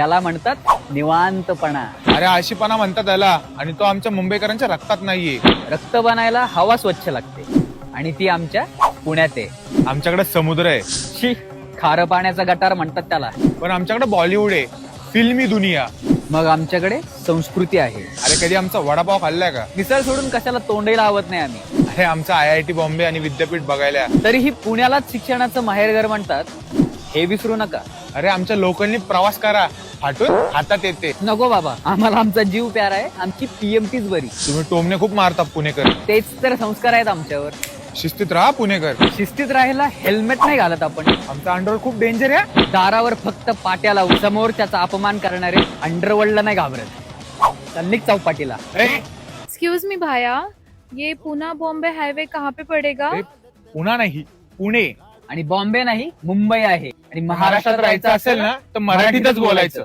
त्याला म्हणतात निवांतपणा. अरे आळशीपणा म्हणतात त्याला, आणि तो आमच्या मुंबईकरांच्या रक्तात नाहीये. रक्त बनायला हवा स्वच्छ लागते आणि ती आमच्या पुण्यात आहे. आमच्याकडे समुद्र आहे, शी, खारं पाण्याचा गटार म्हणतात त्याला. पण आमच्याकडे बॉलिवूड आहे, फिल्मी दुनिया. मग आमच्याकडे संस्कृती आहे. अरे कधी आमचा वडापाव खाल्लाय का? मिसळ सोडून कशाला तोंडही लावत नाही आम्ही. अरे आमचा IIT बॉम्बे आणि विद्यापीठ बघायला. तरीही पुण्यालाच शिक्षणाचं माहेरघर म्हणतात, हे विसरू नका. अरे आमच्या लोकांनी प्रवास करा, फाटून हातात येते. नको बाबा, आम्हाला आमचा जीव प्यारा आहे. आमची PMTच बरी. तुम्ही टोमणे खूप मारता पुणेकर. तेच तर संस्कार आहेत आमच्यावर. शिस्तीत राहा पुणेकर. शिस्तीत राहायला हेल्मेट नाही घालत आपण. आमचा अंडरवर खूप डेंजर आहे. दारावर फक्त पाट्या लावून समोरच्याचा अपमान करणारे अंडरवर्ल्डला नाही घाबरत. चल चौपाटीला. एक्सक्यूज मी भाया, ये पूना बॉम्बे हाईवे कहाँ पे पड़ेगा? पुणा नाही, पुणे. आणि बॉम्बे नाही, मुंबई आहे. आणि महाराष्ट्रात राहायचं असेल ना तर मराठीतच बोलायचं.